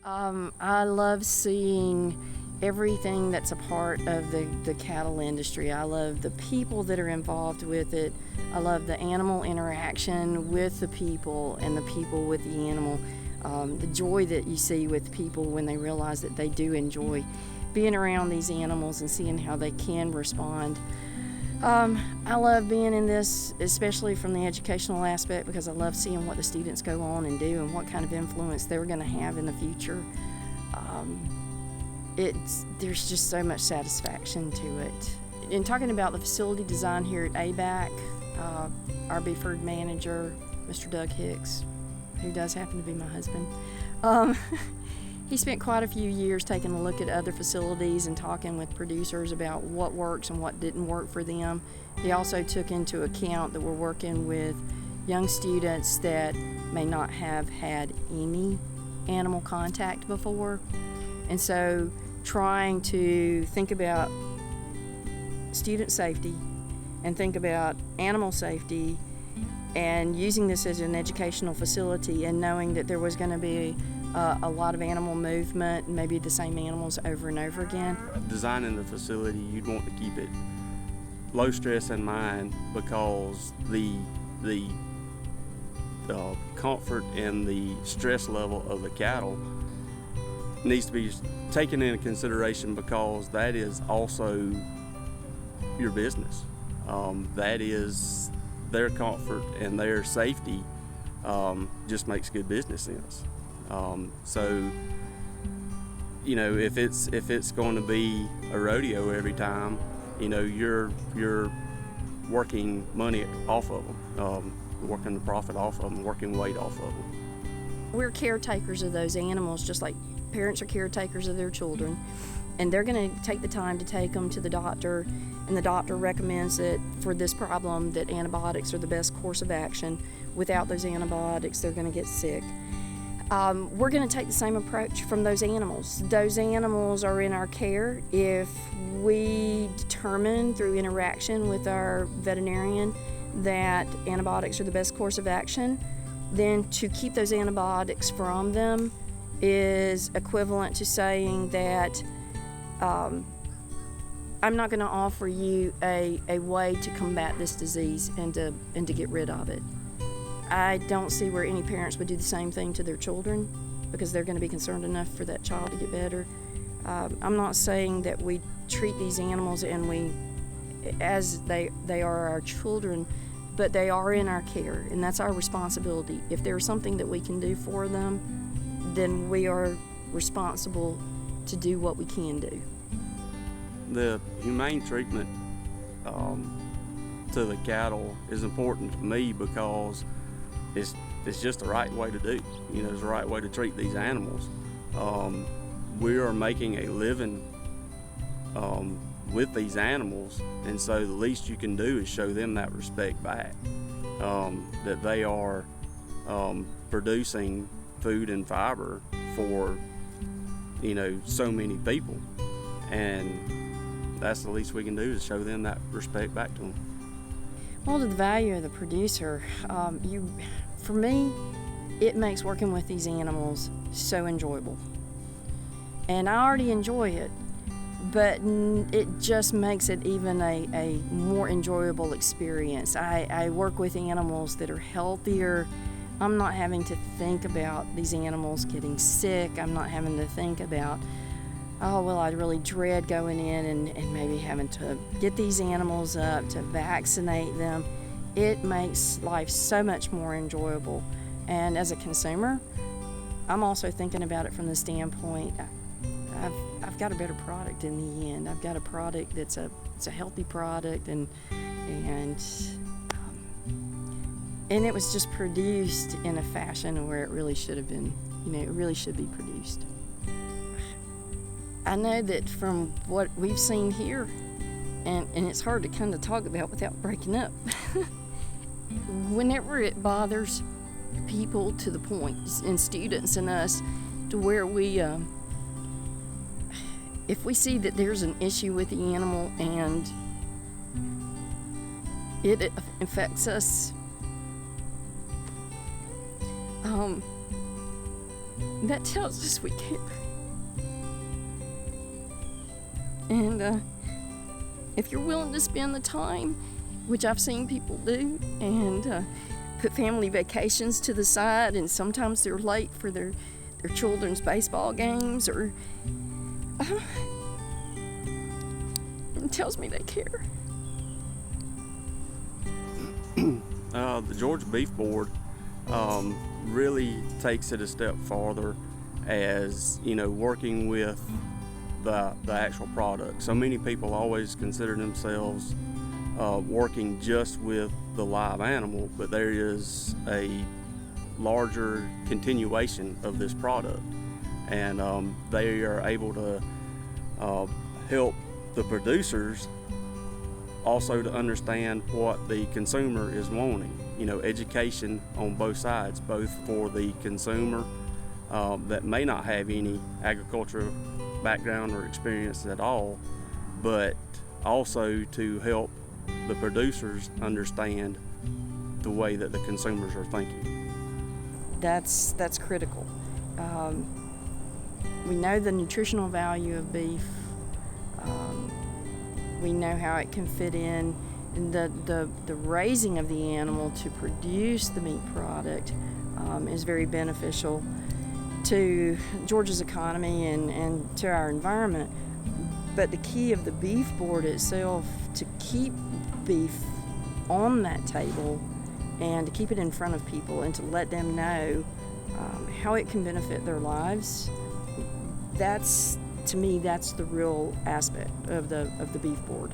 I love seeing everything that's a part of the cattle industry. I love the people that are involved with it. I love the animal interaction with the people and the people with the animal. The joy that you see with people when they realize that they do enjoy being around these animals and seeing how they can respond. I love being in this, especially from the educational aspect, because I love seeing what the students go on and do and what kind of influence they're going to have in the future. There's just so much satisfaction to it. In talking about the facility design here at ABAC, our Beeford manager, Mr. Doug Hicks, who does happen to be my husband, he spent quite a few years taking a look at other facilities and talking with producers about what works and what didn't work for them. He also took into account that we're working with young students that may not have had any animal contact before. And so trying to think about student safety and think about animal safety and using this as an educational facility and knowing that there was going to be a lot of animal movement, maybe the same animals over and over again. Designing the facility, you'd want to keep it low stress in mind, because the comfort and the stress level of the cattle needs to be taken into consideration, because that is also your business. That is their comfort and their safety just makes good business sense. So, you know, if it's going to be a rodeo every time, you know, you're working money off of them, working the profit off of them, working weight off of them. We're caretakers of those animals, just like parents are caretakers of their children, and they're going to take the time to take them to the doctor, and the doctor recommends that for this problem that antibiotics are the best course of action. Without those antibiotics, they're going to get sick. We're going to take the same approach from those animals. Those animals are in our care. If we determine through interaction with our veterinarian that antibiotics are the best course of action, then to keep those antibiotics from them is equivalent to saying that I'm not going to offer you a way to combat this disease and to get rid of it. I don't see where any parents would do the same thing to their children, because they're going to be concerned enough for that child to get better. I'm not saying that we treat these animals as they are our children, but they are in our care, and that's our responsibility. If there's something that we can do for them, then we are responsible to do what we can do. The humane treatment to the cattle is important to me, because it's just the right way to do. You know, it's the right way to treat these animals. We are making a living with these animals, and so the least you can do is show them that respect back, that they are producing food and fiber for, you know, so many people, and that's the least we can do is show them that respect back to them. Well, to the value of the producer, for me, it makes working with these animals so enjoyable. And I already enjoy it, but it just makes it even a more enjoyable experience. I work with animals that are healthier. I'm not having to think about these animals getting sick. I'm not having to think about, oh, well, I really dread going in and maybe having to get these animals up to vaccinate them. It makes life so much more enjoyable. And as a consumer, I'm also thinking about it from the standpoint, I've got a better product in the end. I've got a product that's a healthy product, and it was just produced in a fashion where it really should have been, you know, it really should be produced. I know that from what we've seen here, and it's hard to kind of talk about without breaking up, whenever it bothers people to the point, and students and us, to where we, if we see that there's an issue with the animal and it affects us, That tells us we care. And if you're willing to spend the time, which I've seen people do, and put family vacations to the side, and sometimes they're late for their children's baseball games, or it tells me they care. The Georgia Beef Board really takes it a step farther, as working with the actual product. So many people always consider themselves working just with the live animal, but there is a larger continuation of this product, and they are able to help the producers also to understand what the consumer is wanting. Education on both sides, both for the consumer that may not have any agricultural background or experience at all, but also to help the producers understand the way that the consumers are thinking. That's critical. We know the nutritional value of beef. We know how it can fit in the raising of the animal to produce the meat product is very beneficial to Georgia's economy and to our environment. But the key of the beef board itself, to keep beef on that table and to keep it in front of people and to let them know how it can benefit their lives, to me, that's the real aspect of the beef board.